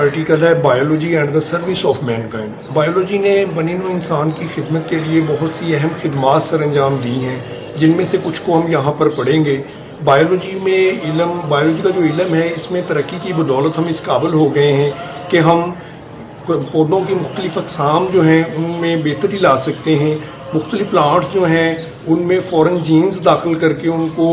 Article है biology and the service of Mankind. Biology ने बनी नौ इंसान की खिदमत के लिए बहुत सी अहम खिदमात सर अंजाम दी हैं, जिनमें से कुछ को हम यहाँ पर पढ़ेंगे। बायोलॉजी का जो इलम है, इसमें तरक्की की बदौलत हम इस काबिल हो गए हैं कि हम पौधों की मुख्तलिफ अक़साम जो हैं उनमें बेहतरी ला सकते हैं। मुख्तलिफ प्लांट्स जो हैं उनमें फ़ॉरेन जीन्स दाखिल करके उनको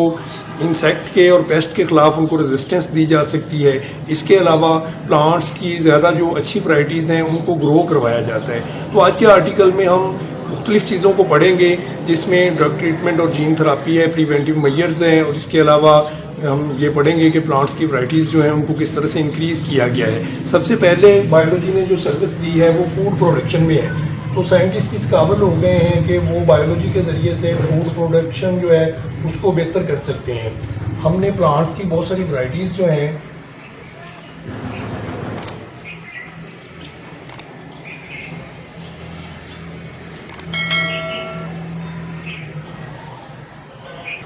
इंसेक्ट के और पेस्ट के ख़िलाफ़ उनको रेजिस्टेंस दी जा सकती है। इसके अलावा प्लांट्स की ज़्यादा जो अच्छी वैराइटीज़ हैं उनको ग्रो करवाया जाता है। तो आज के आर्टिकल में हम मुख्तलिफ चीज़ों को पढ़ेंगे, जिसमें ड्रग ट्रीटमेंट और जीन थेरापी है, प्रिवेंटिव मेजर्स हैं, और इसके अलावा हम ये पढ़ेंगे कि प्लांट्स की वैराइटीज़ जो हैं उनको किस तरह से इंक्रीज़ किया गया है। सबसे पहले बायोलॉजी ने जो सर्विस दी है वो फूड प्रोडक्शन में है। तो साइंटिस्ट इस काबिल हो गए हैं कि वो बायोलॉजी के ज़रिए से फूड प्रोडक्शन जो है उसको बेहतर कर सकते हैं। हमने प्लांट्स की बहुत सारी वैराइटीज़ जो हैं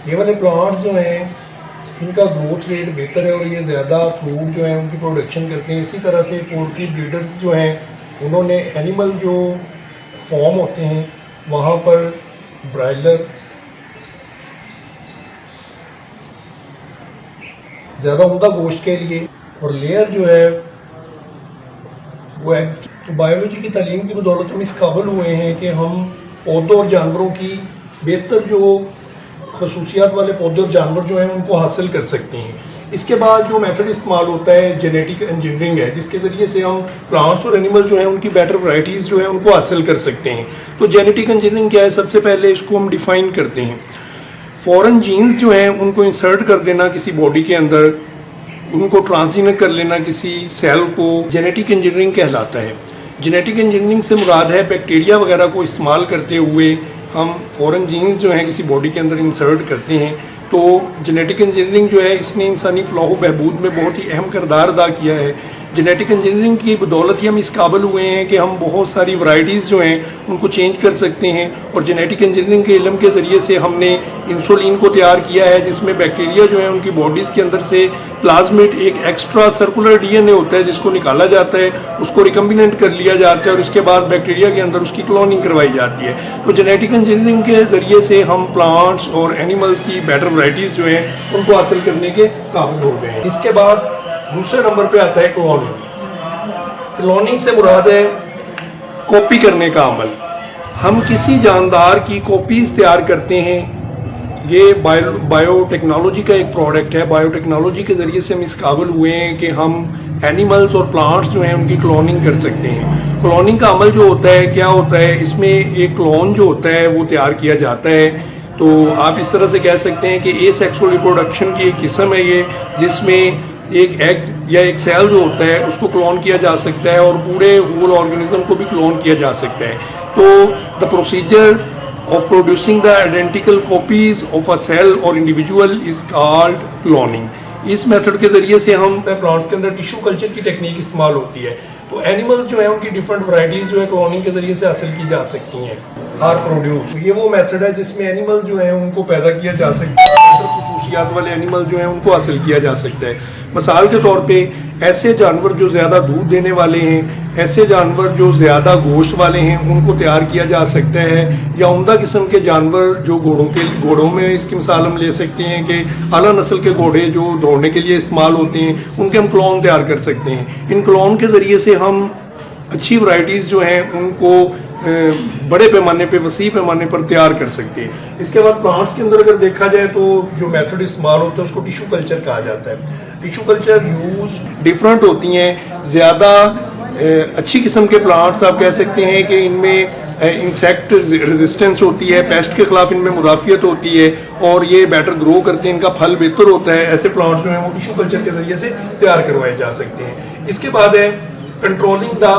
ये वाले प्लांट्स जो हैं इनका ग्रोथ रेट बेहतर है और ये ज़्यादा फ्रूट जो है उनकी प्रोडक्शन करते हैं। इसी तरह से पोल्ट्री ब्रीडर्स जो हैं उन्होंने एनिमल जो फॉर्म होते हैं वहाँ पर ब्रायलर ज़्यादा उम्दा गोश्त के लिए और लेयर जो है वो एग्स की। तो बायोलॉजी की तालीम की बदौलत हम इस काबिल हुए हैं कि हम पौधों और जानवरों की बेहतर जो खसूसियात वाले पौधे और जानवर जो हैं उनको हासिल कर सकते हैं। इसके बाद जो मेथड इस्तेमाल होता है जेनेटिक इंजीनियरिंग है, जिसके ज़रिए से हम प्लांट्स और एनिमल जो हैं उनकी बेटर वैराइटीज़ जो है उनको हासिल कर सकते हैं। तो जेनेटिक इंजीनियरिंग क्या है, सबसे पहले इसको हम डिफाइन करते हैं। फॉरेन जीन्स जो हैं उनको इंसर्ट कर देना किसी बॉडी के अंदर, उनको ट्रांसजीनिक कर लेना किसी सेल को, जेनेटिक इंजीनियरिंग कहलाता है। जेनेटिक इंजीनियरिंग से मुराद है बैक्टीरिया वगैरह को इस्तेमाल करते हुए हम फॉरेन जीन्स जो हैं किसी बॉडी के अंदर इंसर्ट करते हैं। तो जेनेटिक इंजीनियरिंग जो है इसने इंसानी फलाह व बहबूद में बहुत ही अहम किरदार अदा किया है। जेनेटिक इंजीनियरिंग की बदौलत ही हम इस काबिल हुए हैं कि हम बहुत सारी वैराइटीज़ जो हैं उनको चेंज कर सकते हैं। और जेनेटिक इंजीनियरिंग के इल्म के ज़रिए से हमने इंसुलिन को तैयार किया है, जिसमें बैक्टीरिया जो है उनकी बॉडीज़ के अंदर से प्लाज्मिड एक एक्स्ट्रा सर्कुलर डीएनए होता है जिसको निकाला जाता है, उसको रिकम्बिनेंट कर लिया जाता है और उसके बाद बैक्टीरिया के अंदर उसकी क्लोनिंग करवाई जाती है। तो जेनेटिक इंजीनियरिंग के ज़रिए से हम प्लांट्स और एनिमल्स की बेटर वैराइटीज़ जो हैं उनको हासिल करने के काबिल हो गए हैं। इसके बाद दूसरे नंबर पे आता है क्लोनिंग। क्लोनिंग से मुराद है कॉपी करने का अमल। हम किसी जानदार की कॉपीज तैयार करते हैं। ये बायोटेक्नोलॉजी का एक प्रोडक्ट है। बायोटेक्नोलॉजी के ज़रिए से हम इस काबिल हुए हैं कि हम एनिमल्स और प्लांट्स जो हैं उनकी क्लोनिंग कर सकते हैं। क्लोनिंग का अमल जो होता है, क्या होता है, इसमें एक क्लोन जो होता है वो तैयार किया जाता है। तो आप इस तरह से कह सकते हैं कि एसेक्सुअल रिप्रोडक्शन की एक किस्म है ये, जिसमें एक एग या एक सेल जो होता है उसको क्लोन किया जा सकता है और पूरे होल ऑर्गेनिज्म को भी क्लोन किया जा सकता है। तो the procedure of producing the identical copies of a cell or individual is called cloning। इस मेथड के जरिए से हम प्लांट्स के अंदर टिश्यू कल्चर की टेक्निक इस्तेमाल होती है। तो एनिमल्स जो है उनकी डिफरेंट वैरायटीज जो है क्लोनिंग के जरिए से हासिल की जा सकती हैं। आर प्रोड्यूस, ये वो मेथड है जिसमें एनिमल जो है उनको पैदा किया जा सकता है, खसूसियात वाले एनिमल जो है उनको हासिल किया जा सकता है। मिसाल के तौर पे ऐसे जानवर जो ज़्यादा दूध देने वाले हैं, ऐसे जानवर जो ज़्यादा गोश्त वाले हैं, उनको तैयार किया जा सकता है। या उम्दा किस्म के जानवर जो घोड़ों में इसकी मिसाल हम ले सकते हैं कि आला नस्ल के घोड़े जो दौड़ने के लिए इस्तेमाल होते हैं, उनके हम क्लोन तैयार कर सकते हैं। इन क्लोन के ज़रिए से हम अच्छी वैराइटीज़ जो हैं उनको बड़े पैमाने पे, वसी पैमाने पर तैयार कर सकते हैं। इसके बाद प्लांट्स के अंदर अगर देखा जाए तो जो मेथड इस्तेमाल होता है उसको टिश्यू कल्चर कहा जाता है। टिश्यू कल्चर यूज डिफरेंट होती हैं। ज़्यादा अच्छी किस्म के प्लांट्स आप कह सकते हैं कि इनमें इंसेक्ट रेजिस्टेंस होती है, पेस्ट के खिलाफ इनमें मुदाफियत होती है और ये बेटर ग्रो करते हैं, इनका फल बेहतर होता है। ऐसे प्लांट्स जो हैं वो टिश्यू कल्चर के जरिए से तैयार करवाए जा सकते हैं। इसके बाद है controlling the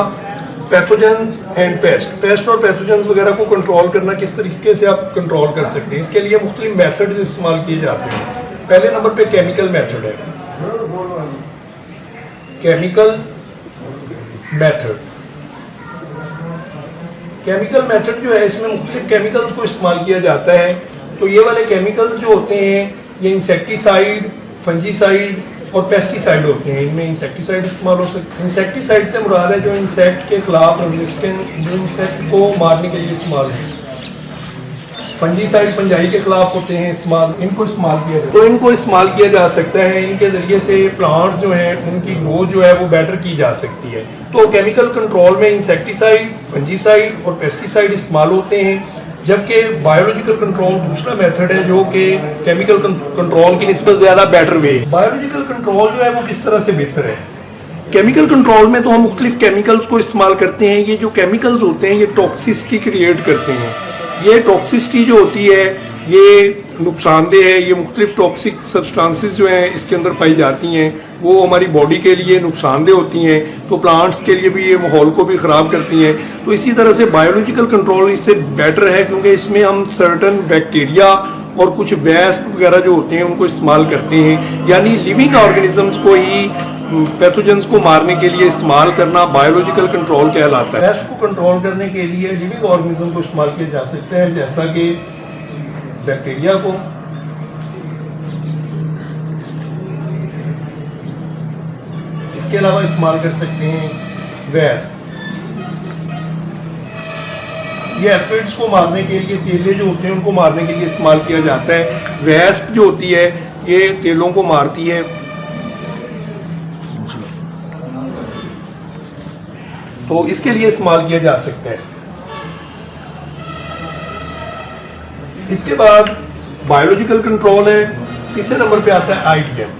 pathogens and paste और पैथोजेंस वगैरह को कंट्रोल करना। किस तरीके से आप कंट्रोल कर सकते हैं, इसके लिए मुख्तलिफ मेथड इस्तेमाल किए जाते हैं। पहले नंबर पे केमिकल मेथड है। केमिकल मेथड जो है इसमें मुख्तलिफ केमिकल्स को इस्तेमाल किया जाता है। तो ये वाले केमिकल्स जो होते हैं ये इंसेक्टिसाइड, फंजीसाइड, और पेस्टिसाइड होते हैं। इनमें इंसेक्टिसाइड इस्तेमाल हो सकते हैं। इंसेक्टिसाइड से मुराद है जो इंसेक्ट के खिलाफ रेजिस्टेंट, जो इंसेक्ट को मारने के लिए इस्तेमाल है। फंजीसाइड फंजाई के खिलाफ होते हैं इस्तेमाल, इनको इस्तेमाल किया जाए तो इनको इस्तेमाल किया जा सकता है। इनके जरिए से प्लांट्स जो हैं उनकी ग्रोथ जो है वो बेटर की जा सकती है। तो केमिकल कंट्रोल में इंसेक्टिसाइड, फंजीसाइड और पेस्टिसाइड इस्तेमाल होते हैं, जबकि बायोलॉजिकल कंट्रोल दूसरा मेथड है जो कि केमिकल कंट्रोल की निस्बत ज्यादा बेटर वे। बायोलॉजिकल कंट्रोल जो है वो किस तरह से बेहतर है? केमिकल कंट्रोल में तो हम मुख्तलिफ केमिकल्स को इस्तेमाल करते हैं। ये जो केमिकल्स होते हैं ये टॉक्सिसिटी क्रिएट करते हैं। ये टॉक्सिसिटी जो होती है ये नुकसानदेह है। ये मुख्तलिफ टॉक्सिक सब्सटेंसेस जो हैं इसके अंदर पाई जाती हैं, वो हमारी बॉडी के लिए नुकसानदेह होती हैं, तो प्लांट्स के लिए भी ये माहौल को भी ख़राब करती हैं। तो इसी तरह से बायोलॉजिकल कंट्रोल इससे बेटर है, क्योंकि इसमें हम सर्टन बैक्टीरिया और कुछ वेस्ट वगैरह जो होते हैं उनको इस्तेमाल करते हैं। यानी लिविंग ऑर्गेनिजम्स को ही पैथोजेंस को मारने के लिए इस्तेमाल करना बायोलॉजिकल कंट्रोल कहलाता है। पेस्ट को कंट्रोल करने के लिए लिविंग ऑर्गेनिज्म को इस्तेमाल किया जा सकता है, जैसा कि बैक्टीरिया को, इसके अलावा इस्तेमाल कर सकते हैं वेस्ट। ये एफिड्स को मारने के लिए, तेले जो होते हैं उनको मारने के लिए इस्तेमाल किया जाता है। वेस्ट जो होती है ये तेलों को मारती है, तो इसके लिए इस्तेमाल किया जा सकता है। इसके बाद बायोलॉजिकल कंट्रोल है। तीसरे नंबर पे आता है आईडीएम।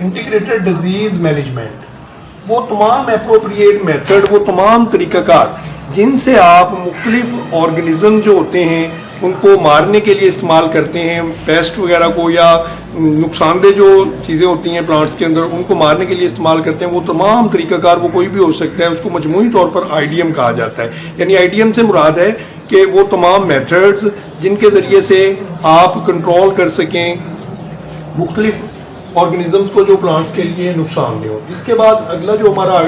Integrated disease management. वो तमाम एप्रोप्रिएट मेथड, वो तमाम तरीकाकार जिनसे आप मुख्तलिफ ऑर्गेनिज्म जो होते हैं उनको मारने के लिए इस्तेमाल करते हैं, पेस्ट वगैरह को या नुकसानदेह जो चीज़ें होती हैं प्लांट्स के अंदर उनको मारने के लिए इस्तेमाल करते हैं, वो तमाम तरीकाकार वो कोई भी हो सकता है, उसको मजमूई तौर पर आईडीएम कहा जाता है। यानी आईडीएम से मुराद है कि वो तमाम मेथड्स जिनके ज़रिए से आप कंट्रोल कर सकें मुख्तलिफ ऑर्गेनिजम्स को जो प्लांट्स के लिए नुकसानदेह हो। इसके बाद अगला जो हमारा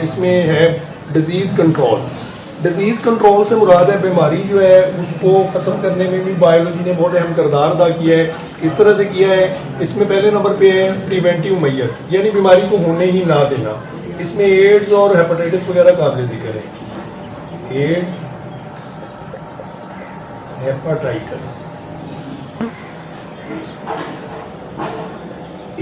इसमें है डिजीज़ कंट्रोल। डिजीज कंट्रोल से मुराद है बीमारी जो है उसको खत्म करने में भी बायोलॉजी ने बहुत अहम किरदार अदा किया है। इस तरह से किया है, इसमें पहले नंबर पे है प्रिवेंटिव मेजर्स, यानी बीमारी को होने ही ना देना। इसमें एड्स और हेपेटाइटिस वगैरह काबिल जिक्र है। AIDS, hepatitis,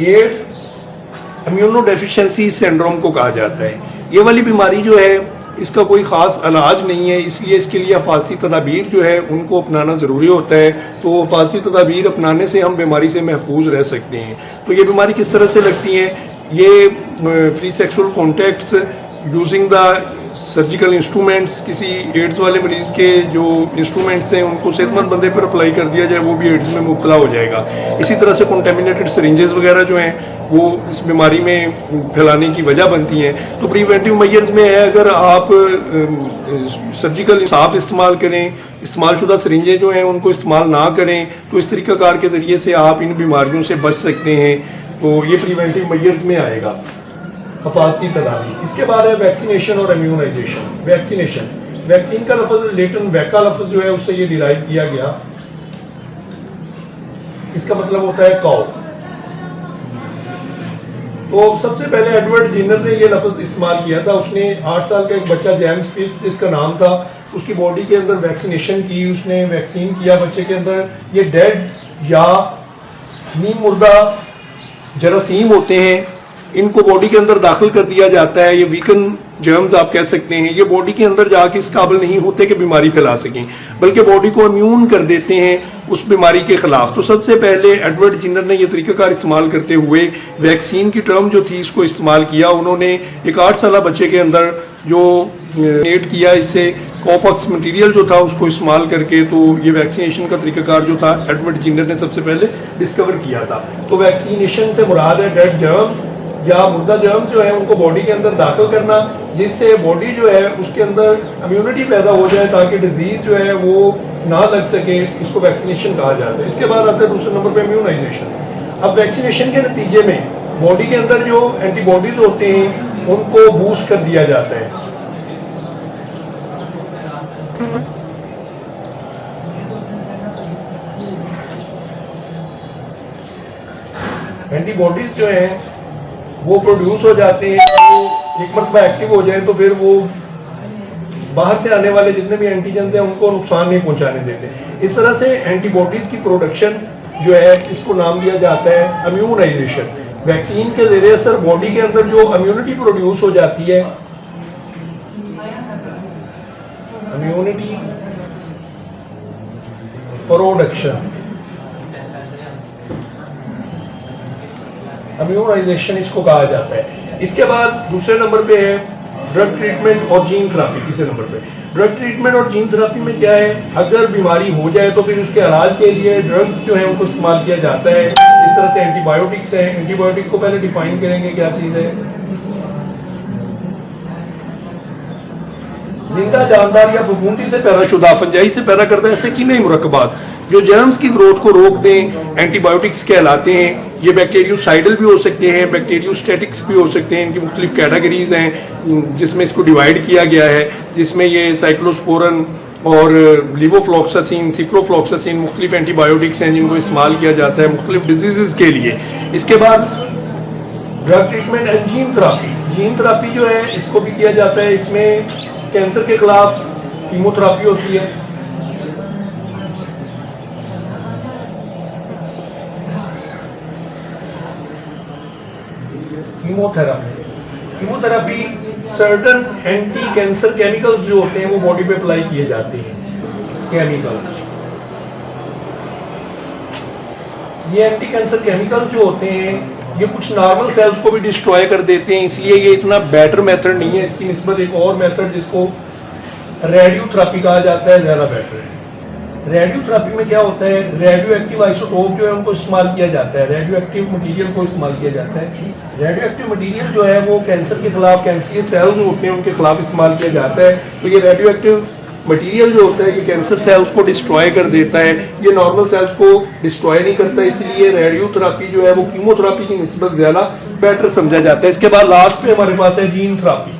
AIDS immunodeficiency syndrome को कहा जाता है। ये वाली बीमारी जो है इसका कोई ख़ास इलाज नहीं है, इसलिए इसके लिए हिफाजती तदाबीर जो है उनको अपनाना ज़रूरी होता है। तो हिफाजती तदाबीर अपनाने से हम बीमारी से महफूज रह सकते हैं। तो ये बीमारी किस तरह से लगती है? ये free sexual contacts using the surgical instruments, किसी एड्स वाले मरीज के जो इंस्ट्रूमेंट्स हैं उनको सेहतमंद बंदे पर अप्लाई कर दिया जाए, वो भी एड्स में मुब्तला हो जाएगा। इसी तरह से कंटेमिनेटेड सिरिंजेस वगैरह जो हैं वो इस बीमारी में फैलाने की वजह बनती हैं। तो प्रिवेंटिव मेजर्स में है, अगर आप सर्जिकल साफ इस्तेमाल करें, इस्तेमालशुदा सिरिंजें जो हैं उनको इस्तेमाल ना करें, तो इस तरीकाकार के ज़रिए से आप इन बीमारियों से बच सकते हैं। तो ये प्रिवेंटिव मेजर्स में आएगा, हिफाजती तदाबीर। इसके बाद है वैक्सीनेशन और इम्यूनाइजेशन। वैक्सीनेशन, वैक्सीन का लफ्ज लेटिन वैका लफ्ज जो है उससे ये डिराइव किया गया। इसका मतलब होता है काउ। तो सबसे पहले एडवर्ड जिनर ने ये लफ्ज इस्तेमाल किया था। उसने 8 साल का एक बच्चा जेम्स फिप्स जिसका नाम था, उसकी बॉडी के अंदर वैक्सीनेशन की, उसने वैक्सीन किया बच्चे के अंदर। ये डेड या नीम मुर्दा जरासीम होते हैं, इनको बॉडी के अंदर दाखिल कर दिया जाता है। ये वीकन जर्म्स आप कह सकते हैं, ये बॉडी के अंदर जाके इस काबिल नहीं होते कि बीमारी फैला सकें, बल्कि बॉडी को इम्यून कर देते हैं उस बीमारी के खिलाफ। तो सबसे पहले एडवर्ड जिनर ने यह तरीकाकार इस्तेमाल करते हुए वैक्सीन की टर्म जो थी इसको इस्तेमाल किया। उन्होंने एक 8 साल बच्चे के अंदर जो नेट किया, इससे कॉपक्स मटेरियल जो था उसको इस्तेमाल करके, तो ये वैक्सीनेशन का तरीकाकार जो था एडवर्ड जिनर ने सबसे पहले डिस्कवर किया था। तो वैक्सीनेशन से मुराद है डेड जर्म्स या मुर्दा जर्म जो है उनको बॉडी के अंदर दाखिल करना, जिससे बॉडी जो है उसके अंदर इम्यूनिटी पैदा हो जाए ताकि डिजीज जो है वो ना लग सके। इसको वैक्सीनेशन कहा जाता है। इसके बाद आता है दूसरे नंबर पे इम्यूनाइजेशन। अब वैक्सीनेशन के नतीजे में बॉडी के अंदर जो एंटीबॉडीज होते हैं उनको बूस्ट कर दिया जाता है। एंटीबॉडीज जो हैं वो प्रोड्यूस हो जाते हैं, वो एक मरतबा एक्टिव हो जाए तो फिर वो बाहर से आने वाले जितने भी एंटीजन हैं उनको नुकसान नहीं पहुंचाने देते। इस तरह से एंटीबॉडीज की प्रोडक्शन जो है इसको नाम दिया जाता है इम्यूनाइजेशन। वैक्सीन के जरिए असर बॉडी के अंदर जो इम्यूनिटी प्रोड्यूस हो जाती है, इम्यूनिटी प्रोडक्शन, इम्यूनाइजेशन इसको कहा जाता है। इसके बाद दूसरे नंबर पे है ड्रग ट्रीटमेंट और जीन थेरेपी। तीसरे नंबर पे ड्रग ट्रीटमेंट और जीन थेरेपी में क्या है, अगर बीमारी हो जाए तो फिर उसके इलाज के लिए ड्रग्स जो है उनको इस्तेमाल किया जाता है। इस तरह से एंटीबायोटिक्स है। एंटीबायोटिक को पहले डिफाइन करेंगे क्या चीज है। जिंदा जानदार या फफूंदी से पैदाशुदा, फंजाई से पैदा करता है ऐसे कीमई मुरक्कबात जो जर्म्स की ग्रोथ को रोक दें, एंटीबायोटिक्स कहलाते हैं। ये बैक्टीरियोसाइडल भी हो सकते हैं, बैक्टीरियोस्टैटिक्स भी हो सकते हैं। इनकी मुख्तलिफ कैटेगरीज हैं जिसमें इसको डिवाइड किया गया है, जिसमें ये साइक्लोस्पोरन और लिवोफ्लॉक्सासिन, सिप्रोफ्लॉक्सासिन मुख्तलिफ एंटीबायोटिक्स हैं जिनको इस्तेमाल किया जाता है मुख्तलिफ डिजीजेस के लिए। इसके बाद drug treatment and gene therapy. Gene therapy जो है इसको भी किया जाता है। इसमें कैंसर के खिलाफ कीमोथेरेपी होती है। Chemotherapy certain anti cancer chemicals जो होते हैं वो बॉडी पे अप्लाई किए जाते हैं। केमिकल्स, ये एंटी कैंसर केमिकल्स जो होते हैं ये कुछ नॉर्मल सेल्स को भी डिस्ट्रॉय कर देते हैं, इसलिए ये इतना बेटर मेथड नहीं है। इसकी निस्बत एक और मेथड जिसको रेडियोथेरेपी कहा जाता है ज्यादा बेटर है। रेडियोथेरेपी में क्या होता है, रेडियो एक्टिव आइसोटोप जो है उनको इस्तेमाल किया जाता है, रेडियो एक्टिव मटीरियल को इस्तेमाल किया जाता है। रेडियो एक्टिव मटीरियल जो है वो कैंसर के खिलाफ, कैंसरियस सेल्स जो होते हैं उनके खिलाफ इस्तेमाल किया जाता है। तो ये रेडियो एक्टिव मटीरियल जो होता है ये कैंसर सेल्स को डिस्ट्रॉय कर देता है, ये नॉर्मल सेल्स को डिस्ट्रॉय नहीं करता, इसलिए रेडियोथेरेपी जो है वो कीमोथेरेपी की निस्बत ज्यादा बेटर समझा जाता है। इसके बाद लास्ट पे हमारे पास है जीन थेरेपी।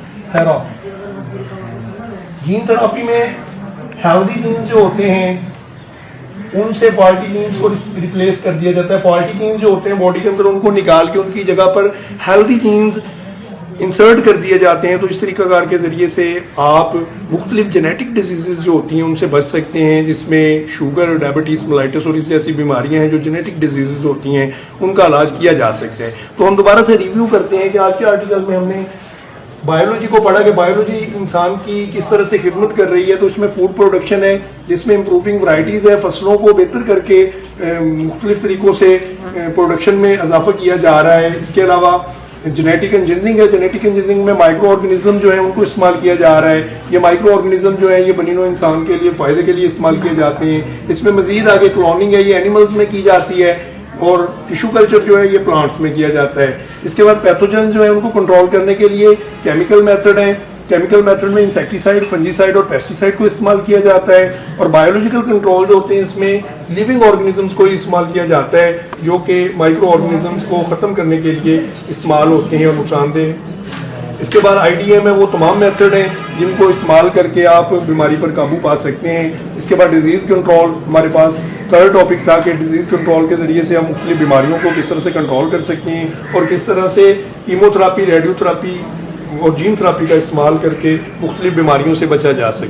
जीन थेरेपी में हेल्दी जीन्स जो होते हैं उनसे फॉल्टी जीन्स को रिप्लेस कर दिया जाता है। फॉल्टी जीन्स जो होते हैं बॉडी के अंदर उनको निकाल के उनकी जगह पर हेल्दी जीन्स इंसर्ट कर दिए जाते हैं। तो इस तरीकाकार के जरिए से आप मुख्तलिफ जेनेटिक डिजीजेज जो होती हैं उनसे बच सकते हैं, जिसमें शुगर, डायबिटीज, मेलाइटिस और इस जैसी बीमारियां हैं जो जेनेटिक डिजीजेज होती हैं उनका इलाज किया जा सकता है। तो हम दोबारा से रिव्यू करते हैं कि आज के आर्टिकल में हमने बायोलॉजी को पढ़ा कि बायोलॉजी इंसान की किस तरह से खिदमत कर रही है। तो इसमें फूड प्रोडक्शन है जिसमें इंप्रूविंग वैरायटीज है, फसलों को बेहतर करके मुख्तलिफ तरीकों से प्रोडक्शन में इजाफा किया जा रहा है। इसके अलावा जेनेटिक इंजीनियरिंग है, जेनेटिक इंजीनियरिंग में माइक्रो ऑर्गेनिज्म जो है उनको इस्तेमाल किया जा रहा है। ये माइक्रो ऑर्गेनिज्म जो है ये बनीनो इंसान के लिए फायदे के लिए इस्तेमाल किए जाते हैं। इसमें मजीद आगे क्लोनिंग है, ये एनिमल्स में की जाती है और टिश्यू कल्चर जो है ये प्लांट्स में किया जाता है। इसके बाद पैथोजन जो है उनको कंट्रोल करने के लिए केमिकल मेथड है। केमिकल मेथड में इंसेक्टिसाइड, फंजीसाइड और पेस्टिसाइड को इस्तेमाल किया जाता है। और बायोलॉजिकल कंट्रोल जो होते हैं इसमें लिविंग ऑर्गेनिजम्स को इस्तेमाल किया जाता है जो कि माइक्रो ऑर्गेनिजम्स को खत्म करने के लिए इस्तेमाल होते हैं और नुकसानदेह। इसके बाद IDM है, वो तमाम मेथड हैं जिनको इस्तेमाल करके आप बीमारी पर काबू पा सकते हैं। इसके बाद डिजीज कंट्रोल हमारे पास थर्ड टॉपिक था कि डिजीज कंट्रोल के जरिए से हम मुख्तलिफ बीमारियों को किस तरह से कंट्रोल कर सकते हैं और किस तरह से कीमोथेरेपी, रेडियोथेरेपी और जीन थेरेपी का इस्तेमाल करके मुख्तलिफ बीमारियों से बचा जा सकता है।